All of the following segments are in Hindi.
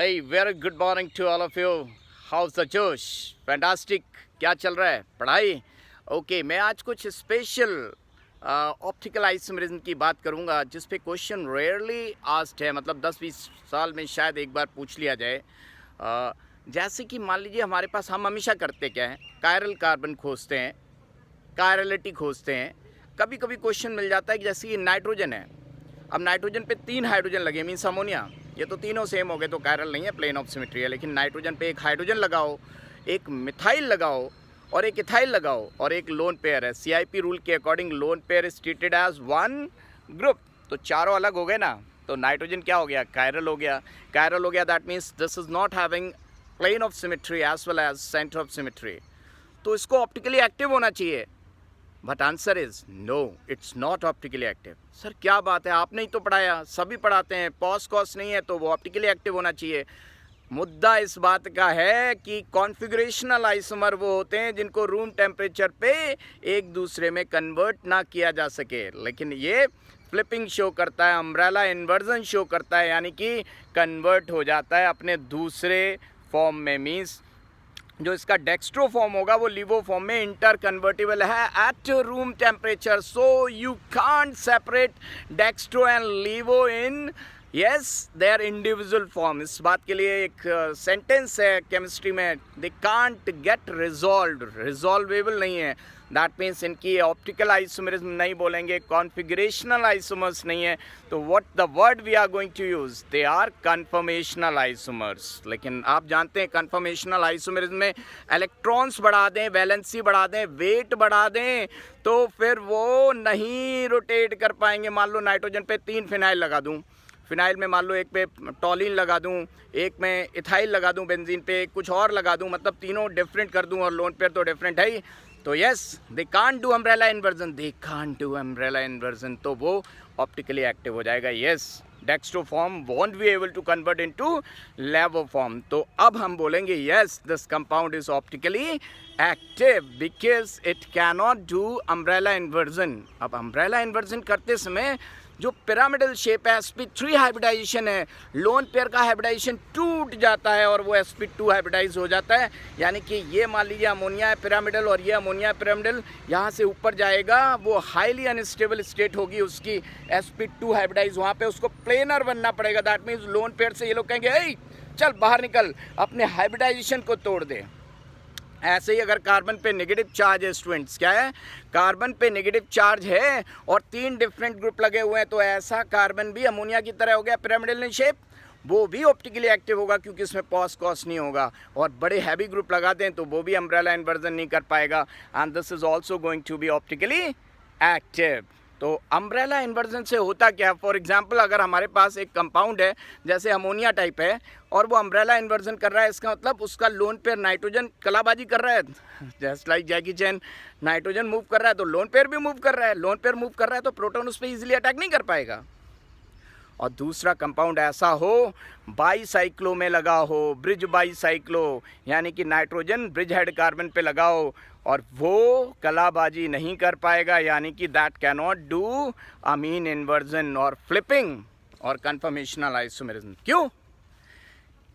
Hey, very good morning to all of you. How's the जोश? Fantastic. क्या चल रहा है? पढ़ाई? ओके, मैं आज कुछ स्पेशल ऑप्टिकल आइसोमेरिज्म की बात करूंगा जिस पे क्वेश्चन रेयरली आस्क्ड है, मतलब 10-20 साल में शायद एक बार पूछ लिया जाए। जैसे कि मान लीजिए हमारे पास हम हमेशा करते क्या हैं, कायरल कार्बन खोजते हैं, कायरलिटी खोजते हैं। कभी कभी क्वेश्चन मिल जाता है कि जैसे कि नाइट्रोजन है, अब नाइट्रोजन पे 3 हाइड्रोजन लगे, मीन्स अमोनिया, ये तो तीनों सेम हो गए तो कायरल नहीं है, प्लेन ऑफ सिमेट्री है। लेकिन नाइट्रोजन पे एक हाइड्रोजन लगाओ, एक मिथाइल लगाओ और एक इथाइल लगाओ और एक लोन पेयर है। CIP रूल के according lone pair is treated as one group, तो चारों अलग हो गए ना, तो नाइट्रोजन क्या हो गया? कायरल हो गया। कायरल हो गया, that means this is not having plane of symmetry as well as centre of symmetry, तो इसको ऑप्टिकली एक्टिव होना चाहिए। But answer is no, it's not optically active. Sir क्या बात है, आपने ही तो पढ़ाया, सभी पढ़ाते हैं, पॉस कॉस नहीं है तो वो ऑप्टिकली एक्टिव होना चाहिए। मुद्दा इस बात का है कि कॉन्फ़िगरेशनल आइसोमर वो होते हैं जिनको रूम टेम्परेचर पे एक दूसरे में कन्वर्ट ना किया जा सके, लेकिन ये फ्लिपिंग शो करता है, अम्ब्रेला इन्वर्जन शो करता है, यानी कि कन्वर्ट हो जाता है अपने दूसरे फॉर्म में। मीन्स जो इसका डेक्स्ट्रो फॉर्म होगा वो लिवो फॉर्म में इंटर कन्वर्टिबल है at room temperature, so you can't separate dextro and laevo in yes their individual form. इस बात के लिए एक सेंटेंस है केमिस्ट्री में, they can't get resolve, resolvable नहीं है। दैट मीन्स इनकी ऑप्टिकल आइसोमेरिज्म नहीं बोलेंगे, कॉन्फिगरेशनल आइसोमर्स नहीं है, तो what the word we are going to use, they are conformational isomers. लेकिन आप जानते हैं कन्फर्मेशनल आइसोमेरिज्म में इलेक्ट्रॉन्स बढ़ा दें, वैलेंसी बढ़ा दें, वेट बढ़ा दें, तो फिर वो नहीं रोटेट कर पाएंगे। मान लो नाइट्रोजन पे 3 फिनाइल लगा दूं, फिनाइल में मान लो एक पे टॉलिन लगा दूं, एक में इथाइल लगा दूं, बेंजीन पे कुछ और लगा दूं, मतलब तीनों डिफरेंट कर दूं और लोन पेयर तो डिफरेंट है ही, तो yes they can't do umbrella inversion, they can't do umbrella inversion, तो वो ऑप्टिकली एक्टिव हो जाएगा। Yes, dextro form won't be able to convert into laevo form. तो अब हम बोलेंगे yes this compound is optically active because it cannot do umbrella inversion. अब अम्ब्रेला इन्वर्जन करते समय जो पिरामिडल शेप है, sp3 हाइब्रिडाइजेशन है, लोन पेयर का हाइब्रिडाइजेशन टूट जाता है और वो sp2 हाइब्रिडाइज हो जाता है, यानी कि ये मान लीजिए अमोनिया है पिरामिडल और ये अमोनिया है पिरामिडल, यहाँ से ऊपर जाएगा, वो हाईली अनस्टेबल स्टेट होगी उसकी, sp2 हाइब्रिडाइज, वहाँ पे उसको प्लेनर बनना पड़ेगा। दैट मीन्स लोन पेयर से ये लोग कहेंगे ए चल बाहर निकल, अपने हाइब्रिडाइजेशन को तोड़ दे। ऐसे ही अगर कार्बन पे नेगेटिव चार्ज है स्टूडेंट्स, क्या है, कार्बन पे नेगेटिव चार्ज है और 3 डिफरेंट ग्रुप लगे हुए हैं, तो ऐसा कार्बन भी अमोनिया की तरह हो गया पिरामिडल इन शेप, वो भी ऑप्टिकली एक्टिव होगा क्योंकि इसमें पॉस कॉस नहीं होगा। और बड़े हैवी ग्रुप लगा दें तो वो भी अम्ब्रेला इन्वर्जन नहीं कर पाएगा, and this is also going to be optically active. तो अम्ब्रेला इन्वर्जन से होता क्या, फॉर एग्जांपल अगर हमारे पास एक कंपाउंड है जैसे अमोनिया टाइप है और वो अम्ब्रेला इन्वर्जन कर रहा है, इसका मतलब उसका लोन पेयर नाइट्रोजन कलाबाजी कर रहा है, जस्ट लाइक जैकी चैन, नाइट्रोजन मूव कर रहा है तो लोन पेयर भी मूव कर रहा है, लोन पेयर मूव कर रहा है तो प्रोटॉन उस पर ईजिली अटैक नहीं कर पाएगा। और दूसरा कंपाउंड ऐसा हो बाईसाइक्लो में लगा हो, ब्रिज बाईसाइक्लो, यानी कि नाइट्रोजन ब्रिज हेड कार्बन पे लगाओ और वो कलाबाजी नहीं कर पाएगा, यानी कि that cannot do amine inversion और फ्लिपिंग और कन्फर्मेशनल आइसोमेरिज्म। क्यों?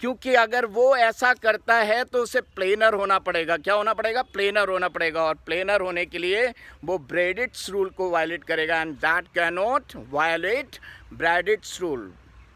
क्योंकि अगर वो ऐसा करता है तो उसे प्लेनर होना पड़ेगा। क्या होना पड़ेगा? प्लेनर होना पड़ेगा, और प्लेनर होने के लिए वो ब्रैडिट्स रूल को वायलेट करेगा, and that cannot violate Bredt's rule.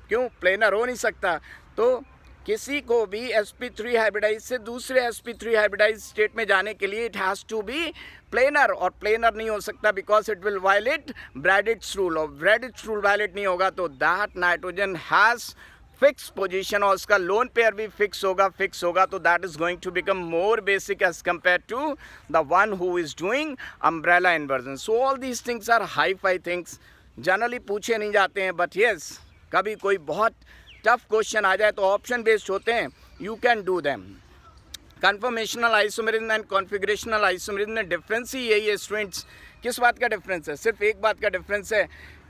क्यों? प्लेनर हो नहीं सकता। तो किसी को भी sp3 हाइब्रिडाइज से दूसरे sp3 हाइब्रिडाइज स्टेट में जाने के लिए it has to be planar, और प्लेनर नहीं हो सकता because it will violate Bredt's rule, और ब्रैडिट्स रूल वायलेट नहीं होगा तो that nitrogen has fix position और उसका लोन पेयर भी फिक्स होगा, तो that is going to become more basic as compare to the one who is doing umbrella inversion. So all these things are hi fi things, generally पूछे नहीं जाते हैं, बट येस कभी कोई बहुत टफ क्वेश्चन आ जाए तो ऑप्शन बेस्ड होते हैं, you can do them. Conformational isomerism and configurational isomerism में डिफरेंस ही यही है स्टूडेंट्स। किस बात का डिफरेंस है? सिर्फ एक बात का डिफरेंस है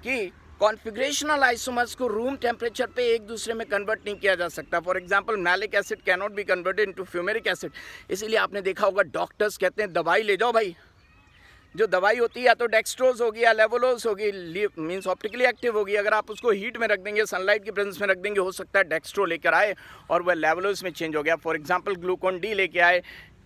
कि कॉन्फिगरेशनल आइसोमर्स को रूम टेम्परेचर पे एक दूसरे में कन्वर्ट नहीं किया जा सकता। For example malic acid can not be converted into fumaric acid, इसीलिए आपने देखा होगा डॉक्टर्स कहते हैं दवाई ले जाओ भाई, जो दवाई होती है या तो डेक्सट्रोज होगी या लेवोलोज होगी, मीन्स ऑप्टिकली एक्टिव होगी। अगर आप उसको हीट में रख देंगे, सनलाइट की प्रेजेंस में रख देंगे, हो सकता है डेक्सट्रो लेकर आए और वह लेवोलोज में चेंज हो गया। फॉर एग्जांपल ग्लूकोन डी लेके आए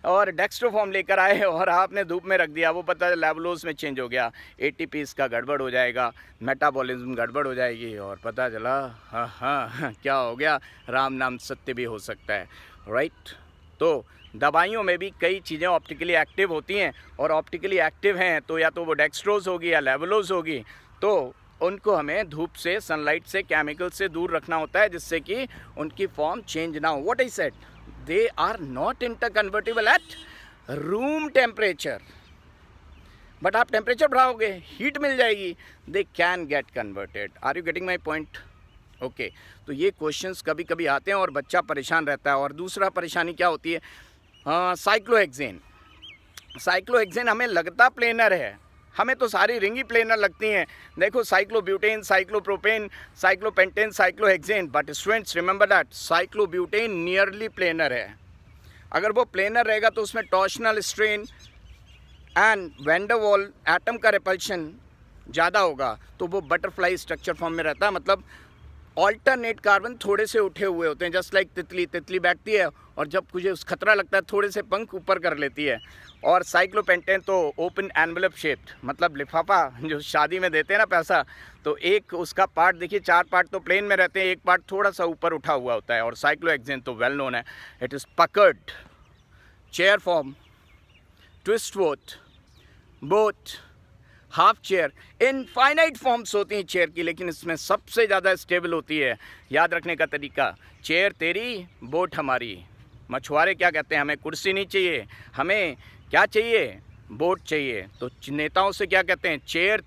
और डेक्स्ट्रो फॉर्म लेकर आए और आपने धूप में रख दिया, वो पता है लेवलोज में चेंज हो गया, एटीपी इसका गड़बड़ हो जाएगा, मेटाबॉलिज्म गड़बड़ हो जाएगी और पता चला हाँ क्या हो गया, राम नाम सत्य भी हो सकता है, राइट। तो दवाइयों में भी कई चीज़ें ऑप्टिकली एक्टिव होती हैं और ऑप्टिकली एक्टिव हैं तो या तो वो डेक्स्ट्रोज होगी या लेवलोज होगी, तो उनको हमें धूप से, सनलाइट से, केमिकल से दूर रखना होता है जिससे कि उनकी फॉर्म चेंज ना हो। What I said, they are not interconvertible at room temperature, but आप टेम्परेचर बढ़ाओगे, हीट मिल जाएगी, they can get converted. Are you getting my point? Okay तो ये क्वेश्चंस कभी कभी आते हैं और बच्चा परेशान रहता है। और दूसरा परेशानी क्या होती है, साइक्लोहेक्सेन। साइक्लोहेक्सेन हमें लगता प्लेनर है, हमें तो सारी रिंगी प्लेनर लगती हैं। देखो cyclobutane, cyclopropane, cyclopentane, cyclohexane, but students remember that cyclobutane nearly planar है। अगर वो प्लेनर रहेगा तो उसमें torsional strain and van der वाल एटम का रिपल्शन ज़्यादा होगा, तो वो बटरफ्लाई स्ट्रक्चर फॉर्म में रहता है, मतलब ऑल्टरनेट कार्बन थोड़े से उठे हुए होते हैं, जस्ट लाइक तितली बैठती है और जब मुझे उस खतरा लगता है थोड़े से पंख ऊपर कर लेती है। और साइक्लोपेंटेन तो ओपन एनवेलप शेप्ड, मतलब लिफाफा जो शादी में देते हैं ना पैसा, तो एक उसका पार्ट देखिए, 4 पार्ट तो प्लेन में रहते हैं, एक पार्ट थोड़ा सा ऊपर उठा हुआ होता है। और साइक्लोहेक्सेन तो वेल नोन है, it is puckered, chair form, twist boat, half chair, infinite forms होती हैं चेयर की, लेकिन इसमें सबसे ज़्यादा स्टेबल होती है। याद रखने का तरीका, चेयर तेरी बोट हमारी। मछुआरे क्या कहते हैं, हमें कुर्सी नहीं चाहिए, हमें क्या चाहिए, बोट चाहिए। तो नेताओं से क्या कहते हैं, चेयर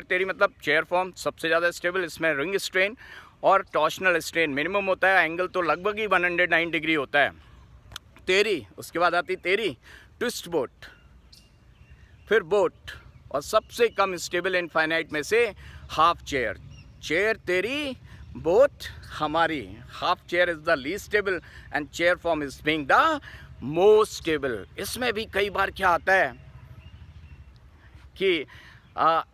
तेरी मतलब चेयर फॉर्म सबसे ज़्यादा स्टेबल, इसमें रिंग स्ट्रेन और टॉर्शनल स्ट्रेन मिनिमम होता है, एंगल तो लगभग ही 109 डिग्री होता है। तेरी, उसके बाद आती तेरी, ट्विस्ट बोट, फिर बोट, और सबसे कम स्टेबल इनफाइनाइट में से हाफ चेयर। चेयर तेरी बोट हमारी, half chair is the least stable and chair form is being the most stable. इसमें भी कई बार क्या आता है कि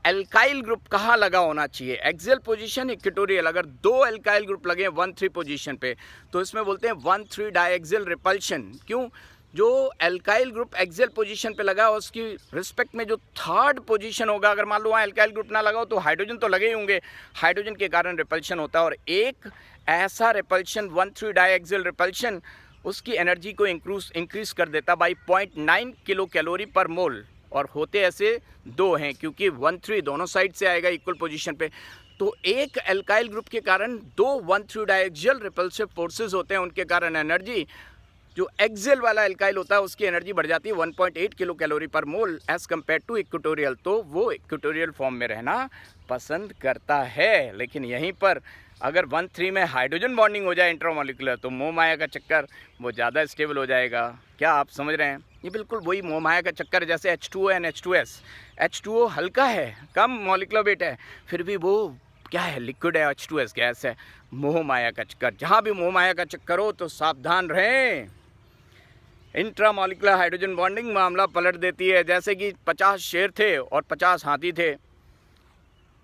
एल्काइल ग्रुप कहाँ लगा होना चाहिए, एक्सियल पोजीशन, इक्वेटोरियल। अगर 2 एल्काइल ग्रुप लगे 1,3 पोजीशन पे तो इसमें बोलते हैं 1,3 डायएक्सियल रिपल्शन। क्यों, जो एल्काइल ग्रुप एक्सियल पोजीशन पे लगा उसकी रिस्पेक्ट में जो 3rd पोजीशन होगा, अगर मान लो वहाँ एल्काइल ग्रुप ना लगा हो तो हाइड्रोजन तो लगे ही होंगे, हाइड्रोजन के कारण रिपल्शन होता है। और एक ऐसा रिपल्शन 1,3 डायएक्सियल रिपल्शन उसकी एनर्जी को इंक्रीज कर देता बाई 0.9 किलो कैलोरी पर मोल। और होते ऐसे 2 हैं क्योंकि 1,3 दोनों साइड से आएगा इक्वल पोजीशन पे, तो एक एल्काइल ग्रुप के कारण 2 1,3 डायएक्सियल रिपल्सिव फोर्सेस होते हैं, उनके कारण एनर्जी जो एक्सियल वाला एल्काइल होता है उसकी एनर्जी बढ़ जाती है 1.8 किलो कैलोरी पर मोल एज कम्पेयर टू इक्वेटोरियल। तो वो इक्वेटोरियल फॉर्म में रहना पसंद करता है। लेकिन यहीं पर अगर 1,3 में हाइड्रोजन बॉन्डिंग हो जाए इंट्रामोलिकुलर तो मोह माया का चक्कर वो ज़्यादा स्टेबल हो जाएगा। क्या आप समझ रहे हैं, ये बिल्कुल वही मोह माया का चक्कर जैसे H2O एंड H2S। H2O हल्का है, कम मॉलिक्यूलर वेट है, फिर भी वो क्या है, लिक्विड है, H2S गैस है। मोह माया का चक्कर, जहाँ भी मोह माया का चक्कर हो तो सावधान रहें, इंट्रामॉलिक्यूलर हाइड्रोजन बॉन्डिंग मामला पलट देती है। जैसे कि 50 शेर थे और 50 हाथी थे,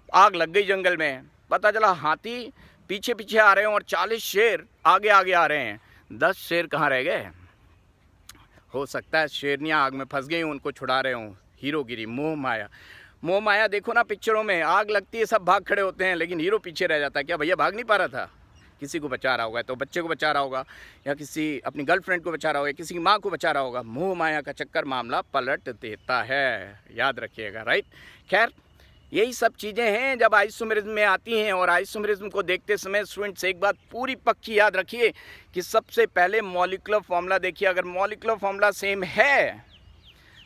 आग लग गई जंगल में, पता चला हाथी पीछे पीछे आ रहे हैं और 40 शेर आगे आगे आ रहे हैं, 10 शेर कहाँ रह गए। हो सकता है शेरनियाँ आग में फंस गई, उनको छुड़ा रहे हों। हीरोगिरी, मोह माया। मोह माया देखो ना पिक्चरों में, आग लगती है सब भाग खड़े होते हैं लेकिन हीरो पीछे रह जाता है। क्या भैया भाग नहीं पा रहा था, किसी को बचा रहा होगा, तो बच्चे को बचा रहा होगा या किसी अपनी गर्लफ्रेंड को बचा रहा होगा, किसी की माँ को बचा रहा होगा। मोह माया का चक्कर मामला पलट देता है, याद रखिएगा, राइट। खैर यही सब चीज़ें हैं जब आइसोमेरिज्म में आती हैं। और आइसोमेरिज्म को देखते समय स्टूडेंट्स एक बात पूरी पक्की याद रखिए कि सबसे पहले मॉलिक्यूलर फॉर्मूला देखिए। अगर मॉलिक्यूलर फॉर्मूला सेम है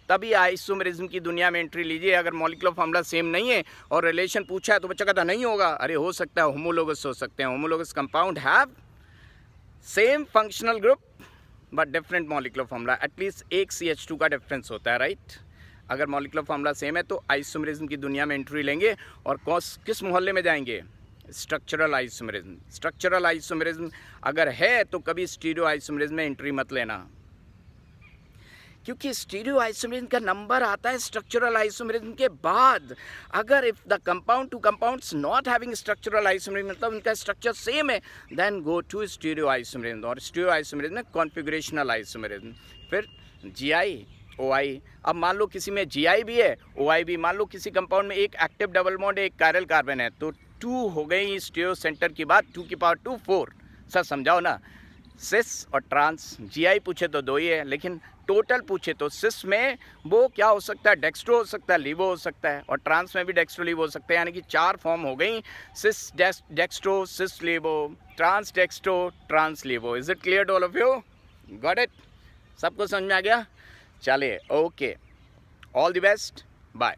तभी आइसोमेरिज्म की दुनिया में एंट्री लीजिए। अगर मॉलिक्यूलर फॉर्मूला सेम नहीं है और रिलेशन पूछा है तो बच्चा कहता नहीं होगा, अरे हो सकता है, होमोलोगस हो सकते हैं। Homologous compound have same functional group but different molecular formula, at least एक CH2 का डिफरेंस होता है, राइट। अगर मॉलिक्यूलर फॉर्मूला सेम है तो आइसोमेरिज्म की दुनिया में एंट्री लेंगे और किस मोहल्ले में जाएंगे, स्ट्रक्चरल आइसोमेरिज्म। स्ट्रक्चरल आइसोमेरिज्म अगर है तो कभी स्टीरियो आइसोमेरिज्म में एंट्री मत लेना। क्योंकि स्टीरियो आइसोमेरिज्म का नंबर आता है स्ट्रक्चरल आइसोमेरिज्म के बाद। अगर if the compound two compounds not having structural isomerism, मतलब उनका स्ट्रक्चर सेम है, then go to stereo isomerism. और स्टीरियो आइसोमेरिज्म में कॉन्फिगरेशनल आइसोमेरिज्म। फिर जीआई, ओआई। अब मान लो किसी में जीआई भी है, ओआई भी। मान लो किसी कंपाउंड में एक एक्टिव डबल बॉन्ड है, एक कायरल कार्बन है, तो 2 हो गई स्टीरियो सेंटर की बात, 2 की पावर 2 4। सर समझाओ ना। सिस और ट्रांस, जीआई पूछे तो 2 ही है, लेकिन टोटल पूछे तो सिस में वो क्या हो सकता है, डेक्स्ट्रो हो सकता है, लीवो हो सकता है, और ट्रांस में भी डेक्स्ट्रो लीवो हो सकता है। यानी कि 4 फॉर्म हो गई, cis dextro, cis levo, trans dextro, trans levo. Is it clear to all of you? Got it? सबको समझ में आ गया? चलिए, okay, all the best, bye.